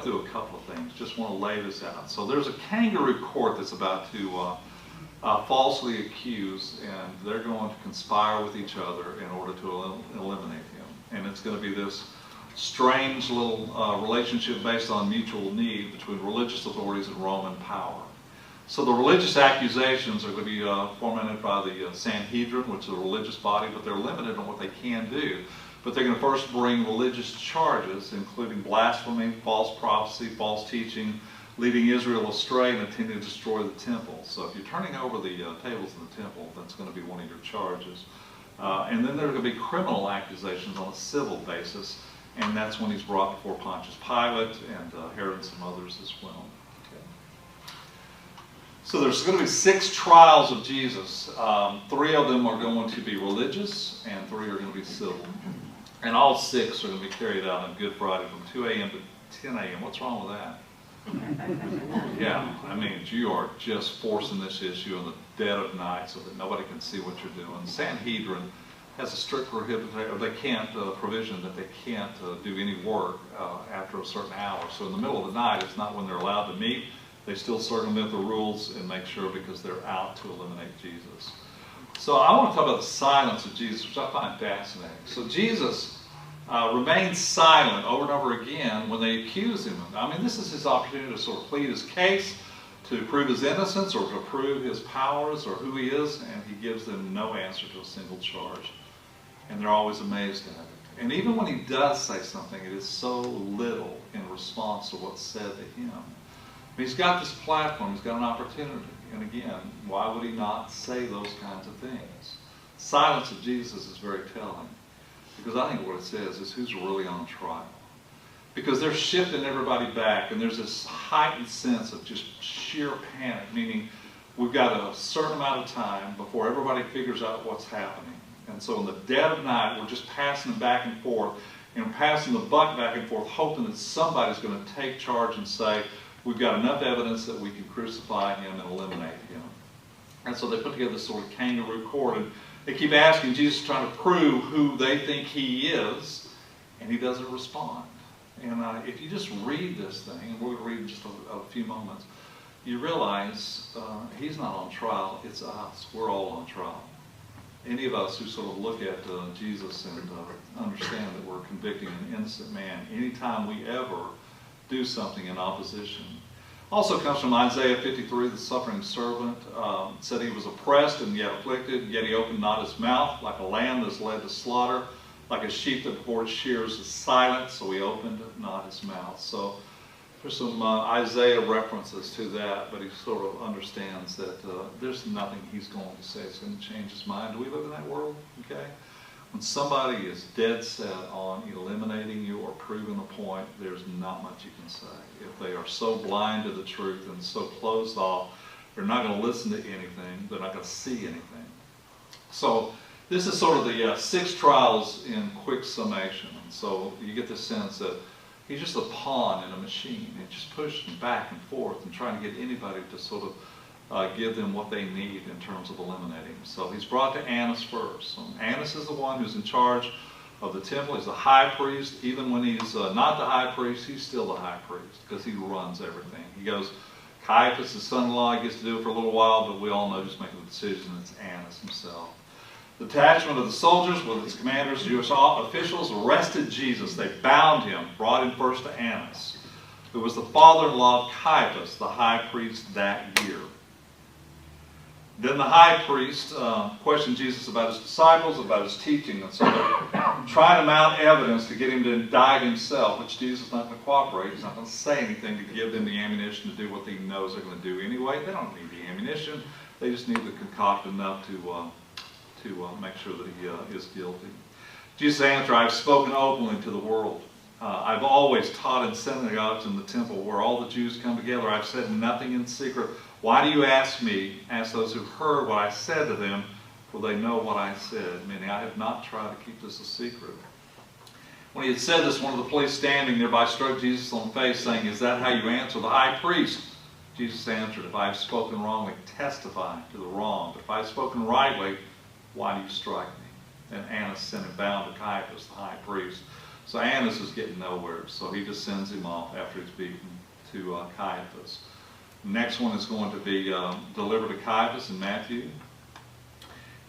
through a couple of things. Just want to lay this out. So there's a kangaroo court that's about to falsely accuse, and they're going to conspire with each other in order to eliminate him. And it's going to be this strange little relationship based on mutual need between religious authorities and Roman power. So the religious accusations are going to be fomented by the Sanhedrin, which is a religious body, but they're limited on what they can do. But they're going to first bring religious charges, including blasphemy, false prophecy, false teaching, leading Israel astray, and intending to destroy the temple. So if you're turning over the tables in the temple, that's going to be one of your charges. And then there are going to be criminal accusations on a civil basis, and that's when he's brought before Pontius Pilate and Herod and some others as well. Okay. So there's going to be 6 trials of Jesus. 3 of them are going to be religious, and 3 are going to be civil. And all 6 are going to be carried out on Good Friday from 2 a.m. to 10 a.m. What's wrong with that? Yeah, I mean, you are just forcing this issue in the dead of night so that nobody can see what you're doing. Sanhedrin has a strict provision that they can't do any work after a certain hour. So in the middle of the night, it's not when they're allowed to meet. They still circumvent the rules and make sure because they're out to eliminate Jesus. So I want to talk about the silence of Jesus, which I find fascinating. So Jesus remains silent over and over again when they accuse him. I mean, this is his opportunity to sort of plead his case, to prove his innocence or to prove his powers or who he is, and he gives them no answer to a single charge. And they're always amazed at it. And even when he does say something, it is so little in response to what's said to him. But he's got this platform, he's got an opportunity. And again, why would he not say those kinds of things? Silence of Jesus is very telling. Because I think what it says is who's really on trial. Because they're shifting everybody back, and there's this heightened sense of just sheer panic, meaning we've got a certain amount of time before everybody figures out what's happening. And so in the dead of night, we're just passing them back and forth, and passing the buck back and forth, hoping that somebody's going to take charge and say, we've got enough evidence that we can crucify him and eliminate him. And so they put together this sort of kangaroo court, and they keep asking Jesus, trying to prove who they think he is, and he doesn't respond. And if you just read this thing, and we're going to read in just a few moments, you realize he's not on trial, it's us. We're all on trial. Any of us who sort of look at Jesus and understand that we're convicting an innocent man, anytime we ever do something in opposition. Also comes from Isaiah 53, the suffering servant said he was oppressed and yet afflicted, yet he opened not his mouth, like a lamb that is led to slaughter, like a sheep that before its shears is silent, so he opened not his mouth. So there's some Isaiah references to that, but he sort of understands that there's nothing he's going to say that's going to change his mind. Do we live in that world? Okay. When somebody is dead set on eliminating you or proving a point, there's not much you can say. If they are so blind to the truth and so closed off, they're not going to listen to anything. They're not going to see anything. So this is sort of the 6 trials in quick summation. And so you get the sense that he's just a pawn in a machine. He's just pushing back and forth and trying to get anybody to sort of give them what they need in terms of eliminating. So he's brought to Annas first. So Annas is the one who's in charge of the temple. He's the high priest. Even when he's not the high priest, he's still the high priest because he runs everything. He goes, Caiaphas, his son-in-law, he gets to do it for a little while, but we all know who's making the decision. It's Annas himself. The detachment of the soldiers with its commanders, Jewish officials, arrested Jesus. They bound him, brought him first to Annas, who was the father-in-law of Caiaphas, the high priest that year. Then the high priest questioned Jesus about his disciples, about his teaching, and so they're trying to mount evidence to get him to indict himself, which Jesus is not going to cooperate. He's not going to say anything to give them the ammunition to do what he knows they're going to do anyway. They don't need the ammunition. They just need to concoct enough to make sure that he is guilty. Jesus answered, I've spoken openly to the world. I've always taught in synagogues in the temple where all the Jews come together. I've said nothing in secret. Why do you ask me? Ask those who heard what I said to them, for they know what I said. Meaning, I have not tried to keep this a secret. When he had said this, one of the police standing nearby struck Jesus on the face, saying, is that how you answer the high priest? Jesus answered, if I have spoken wrongly, testify to the wrong. But if I have spoken rightly, why do you strike me? Then Annas sent him bound to Caiaphas, the high priest. So Annas is getting nowhere, so he just sends him off after he's beaten to Caiaphas. Next one is going to be delivered to Caiaphas in Matthew.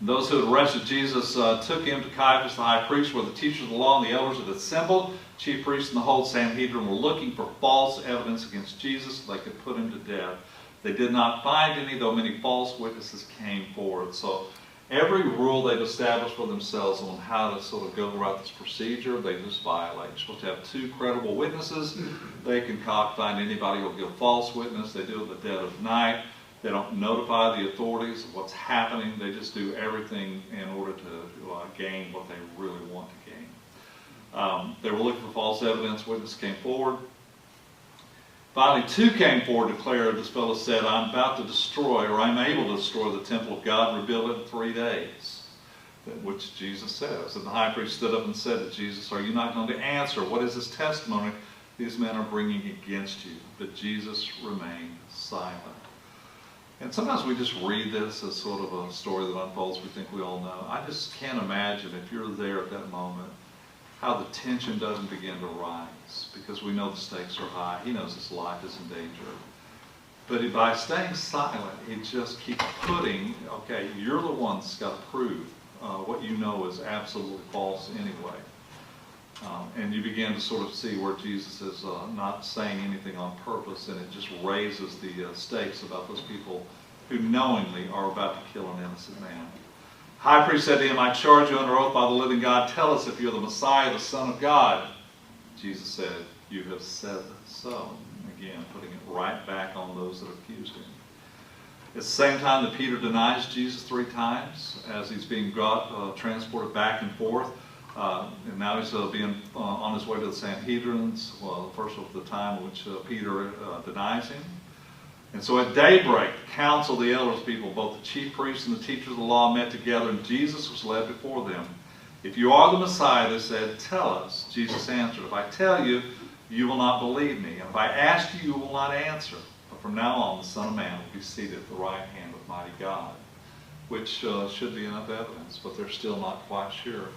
And those who had arrested Jesus took him to Caiaphas, the high priest, where the teachers of the law and the elders had assembled. Chief priests and the whole Sanhedrin were looking for false evidence against Jesus so they could put him to death. They did not find any, though many false witnesses came forward. So every rule they've established for themselves on how to sort of go about this procedure, they just violate. You're supposed to have 2 credible witnesses. They concoct, find anybody who will give false witness. They do it in the dead of night. They don't notify the authorities of what's happening. They just do everything in order to gain what they really want to gain. They were looking for false evidence. Witnesses came forward. Finally, 2 came forward, declared, this fellow said, I'm about to destroy, or I'm able to destroy the temple of God and rebuild it in 3 days, which Jesus says. And the high priest stood up and said to Jesus, are you not going to answer? What is this testimony these men are bringing against you? But Jesus remained silent. And sometimes we just read this as sort of a story that unfolds we think we all know. I just can't imagine, if you're there at that moment, how the tension doesn't begin to rise, because we know the stakes are high. He knows his life is in danger. But by staying silent, he just keeps putting, okay, you're the one that's got to prove what you know is absolutely false anyway. And you begin to sort of see where Jesus is not saying anything on purpose, and it just raises the stakes about those people who knowingly are about to kill an innocent man. High priest said to him, I charge you under oath by the living God, tell us if you're the Messiah, the Son of God. Jesus said, you have said so. Again, putting it right back on those that accused him. At the same time that Peter denies Jesus 3 times as he's being transported back and forth. And now he's being on his way to the Sanhedrins, well, the first of the time in which Peter denies him. And so at daybreak, the council, the elders people, both the chief priests and the teachers of the law met together, and Jesus was led before them. If you are the Messiah, they said, tell us. Jesus answered, if I tell you, you will not believe me. And if I ask you, you will not answer. But from now on, the Son of Man will be seated at the right hand of mighty God. Which should be enough evidence, but they're still not quite sure.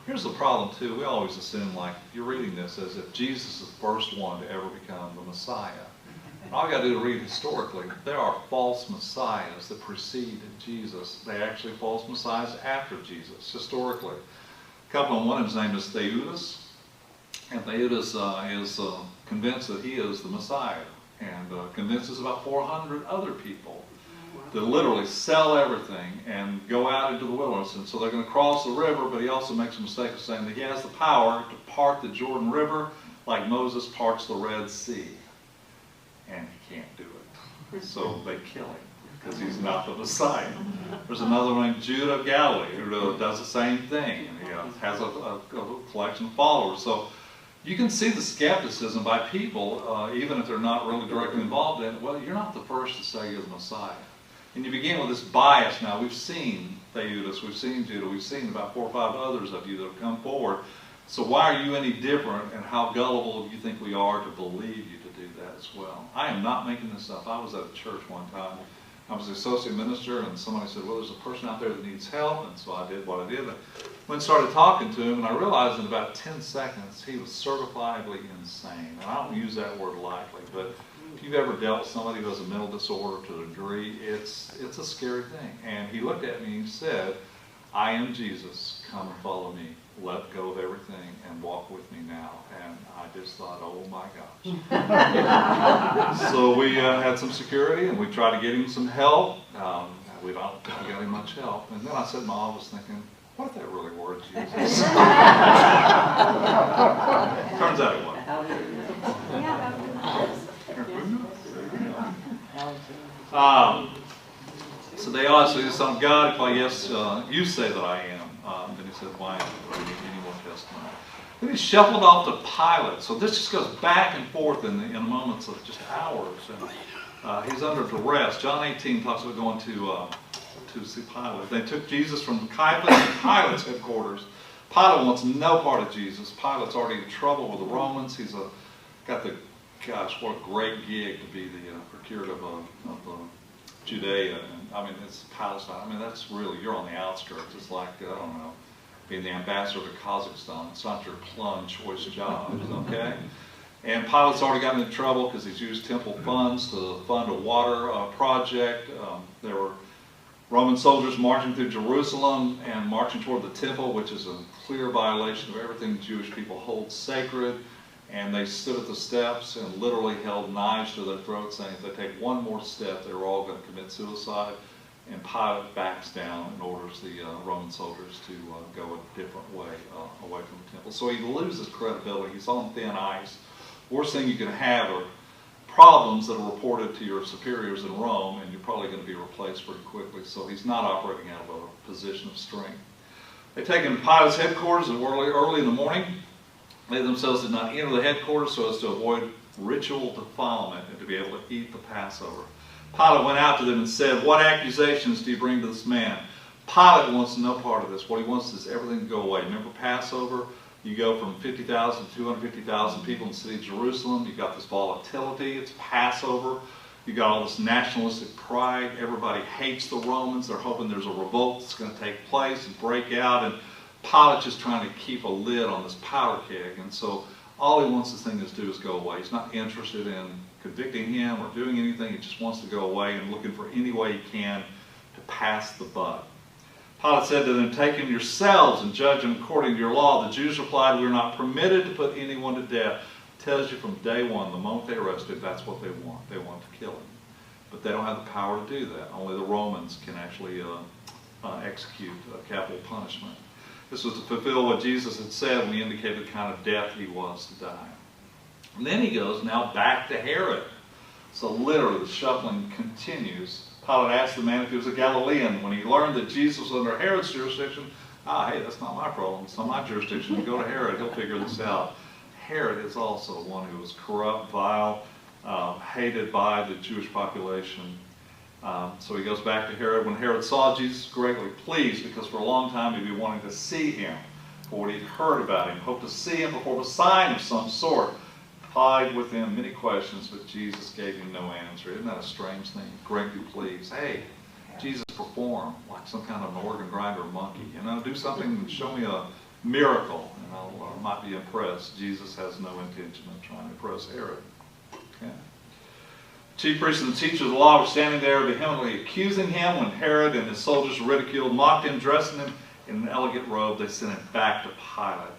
Here's the problem, too. We always assume, like, you're reading this as if Jesus is the first one to ever become the Messiah. And all you got to do to read historically, there are false messiahs that precede Jesus. They actually false messiahs after Jesus, historically. A couple of one of his name is Theudas. And Theudas is convinced that he is the Messiah, and convinces about 400 other people to literally sell everything and go out into the wilderness. And so they're going to cross the river, but he also makes a mistake of saying that he has the power to part the Jordan River like Moses parts the Red Sea. And he can't do it. So they kill him because he's not the Messiah. There's another one named Judah of Galilee who does the same thing. And he has a collection of followers. So you can see the skepticism by people, even if they're not really directly involved in it. Well, you're not the first to say you're the Messiah. And you begin with this bias now. We've seen Theudas, we've seen Judah, we've seen about 4 or 5 others of you that have come forward. So why are you any different, and how gullible do you think we are to believe you to do that as well? I am not making this up. I was at a church one time. I was the associate minister, and somebody said, well, there's a person out there that needs help, and so I did what I did. I went and started talking to him, and I realized in about 10 seconds he was certifiably insane. And I don't use that word lightly, but if you've ever dealt with somebody who has a mental disorder to a degree, it's a scary thing. And he looked at me and he said, I am Jesus, come and follow me. Let go of everything and walk with me now. And I just thought, oh my gosh. So we had some security, and we tried to get him some help. We got him much help. And then I sat in my office thinking, what if that really were Jesus? Turns out it wasn't. So they asked, the Son of God, well, yes, you say that I am. Then he said, why any more testimony? Then he shuffled off to Pilate. So this just goes back and forth in moments of just hours. And he's under duress. John 18 talks about going to see Pilate. They took Jesus from Caiaphas to Pilate's headquarters. Pilate wants no part of Jesus. Pilate's already in trouble with the Romans. He's got the, gosh, what a great gig to be the procurator of Judea. And, I mean, it's Palestine. I mean, that's really, you're on the outskirts. It's like, I don't know, being the ambassador to Kazakhstan. It's not your plum choice job, okay? And Pilate's already gotten into trouble because he's used temple funds to fund a water project. There were Roman soldiers marching through Jerusalem and marching toward the temple, which is a clear violation of everything Jewish people hold sacred. And they stood at the steps and literally held knives to their throats, saying if they take one more step, they were all going to commit suicide. And Pilate backs down and orders the Roman soldiers to go a different way away from the temple. So he loses credibility. He's on thin ice. Worst thing you can have are problems that are reported to your superiors in Rome, and you're probably going to be replaced pretty quickly. So he's not operating out of a position of strength. They take him to Pilate's headquarters early in the morning. They themselves did not enter the headquarters so as to avoid ritual defilement and to be able to eat the Passover. Pilate went out to them and said, "What accusations do you bring to this man?" Pilate wants no part of this. What he wants is everything to go away. Remember Passover? You go from 50,000 to 250,000 people in the city of Jerusalem. You've got this volatility. It's Passover. You've got all this nationalistic pride. Everybody hates the Romans. They're hoping there's a revolt that's going to take place and break out. And Pilate's just trying to keep a lid on this powder keg. And so all he wants this thing to do is go away. He's not interested in convicting him or doing anything. He just wants to go away and looking for any way he can to pass the buck. Pilate said to them, "Take him yourselves and judge him according to your law." The Jews replied, "We are not permitted to put anyone to death." It tells you from day one, the moment they arrested, that's what they want. They want to kill him. But they don't have the power to do that. Only the Romans can actually execute capital punishment. This was to fulfill what Jesus had said when he indicated the kind of death he was to die. And then he goes now back to Herod. So literally the shuffling continues. Pilate asked the man if he was a Galilean. When he learned that Jesus was under Herod's jurisdiction, hey, that's not my problem. It's not my jurisdiction. You go to Herod. He'll figure this out. Herod is also one who was corrupt, vile, hated by the Jewish population. So he goes back to Herod. When Herod saw Jesus, greatly pleased, because for a long time he'd been wanting to see him for what he'd heard about him, hoped to see him perform a sign of some sort. Plied with him many questions, but Jesus gave him no answer. Isn't that a strange thing? Greatly pleased. Hey, Jesus, perform like some kind of an organ grinder monkey. You know, do something, show me a miracle, and I might be impressed. Jesus has no intention of trying to impress Herod. Okay. Chief priests and the teachers of the law were standing there vehemently accusing him. When Herod and his soldiers ridiculed, mocked him, dressing him in an elegant robe, they sent him back to Pilate.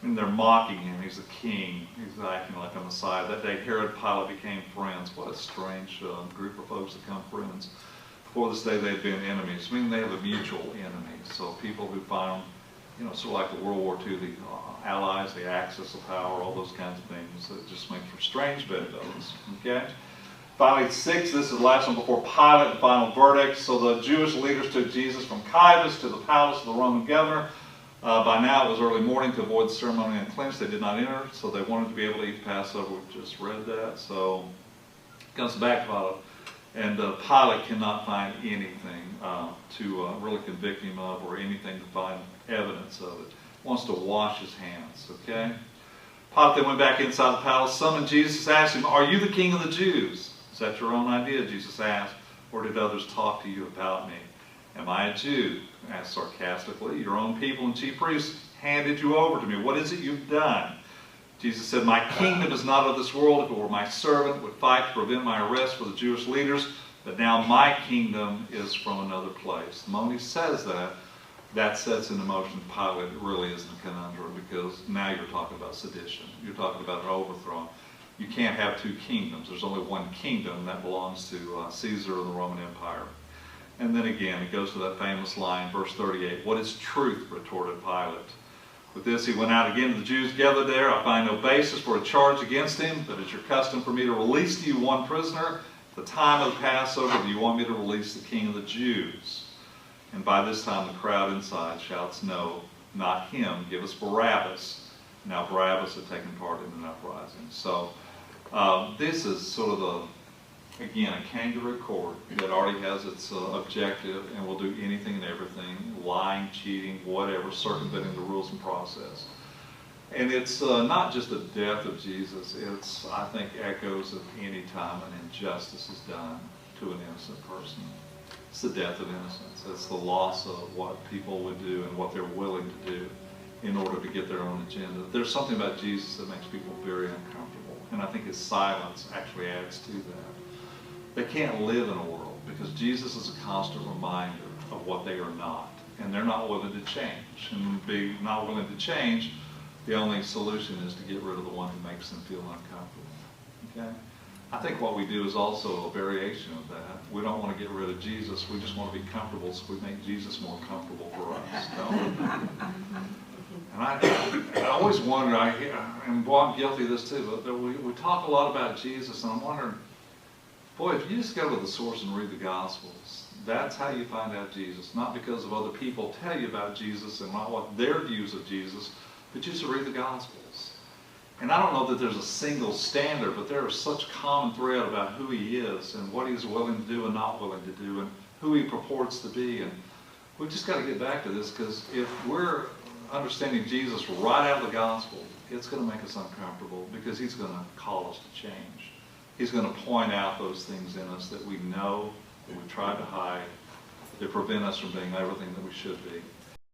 And they're mocking him. He's a king. He's acting like a Messiah. That day, Herod and Pilate became friends. What a strange group of folks that become friends. Before this day, they had been enemies. I mean, they have a mutual enemy. So people who found, you know, sort of like the World War II, the allies, the axis of power, all those kinds of things. It just makes for strange bedfellows. Okay? Finally, 6, this is the last one before Pilate, the final verdict. So the Jewish leaders took Jesus from Caiaphas to the palace of the Roman governor. By now it was early morning. To avoid the ceremony and cleanse, they did not enter, so they wanted to be able to eat Passover. We've just read that. So it comes back to Pilate, and Pilate cannot find anything to really convict him of, or anything to find evidence of it. He wants to wash his hands, okay? Pilate then went back inside the palace, summoned Jesus, asked him, "Are you the king of the Jews?" "Is that your own idea?" Jesus asked, "or did others talk to you about me?" "Am I a Jew?" asked sarcastically. "Your own people and chief priests handed you over to me. What is it you've done?" Jesus said, "My kingdom is not of this world. If it were my servant, would fight to prevent my arrest for the Jewish leaders. But now my kingdom is from another place." The moment he says that, that sets into motion Pilate. It really isn't a conundrum, because now you're talking about sedition. You're talking about an overthrow. You can't have two kingdoms. There's only one kingdom, and that belongs to Caesar and the Roman Empire. And then again, it goes to that famous line, verse 38, "What is truth?" retorted Pilate. With this, he went out again to the Jews gathered there. "I find no basis for a charge against him, but it's your custom for me to release to you one prisoner. At the time of the Passover, do you want me to release the king of the Jews?" And by this time, the crowd inside shouts, "No, not him. Give us Barabbas." Now, Barabbas had taken part in an uprising. So, this is sort of again, a kangaroo court that already has its objective and will do anything and everything, lying, cheating, whatever, circumventing the rules and process. And it's not just the death of Jesus, it's, I think, echoes of any time an injustice is done to an innocent person. It's the death of innocence. It's the loss of what people would do and what they're willing to do in order to get their own agenda. There's something about Jesus that makes people very uncomfortable, and I think his silence actually adds to that. They can't live in a world because Jesus is a constant reminder of what they are not, and they're not willing to change. And being not willing to change, the only solution is to get rid of the one who makes them feel uncomfortable. Okay? I think what we do is also a variation of that. We don't want to get rid of Jesus. We just want to be comfortable, so we make Jesus more comfortable for us. And I always wonder, and boy, I'm guilty of this too, but we talk a lot about Jesus, and I'm wondering, boy, if you just go to the source and read the Gospels, that's how you find out Jesus. Not because of other people tell you about Jesus and not what their views of Jesus, but just to read the Gospels. And I don't know that there's a single standard, but there is such common thread about who he is and what he's willing to do and not willing to do and who he purports to be. And we've just got to get back to this, because if we're understanding Jesus right out of the Gospel, it's going to make us uncomfortable, because he's going to call us to change. He's going to point out those things in us that we know, that we tried to hide, that prevent us from being everything that we should be.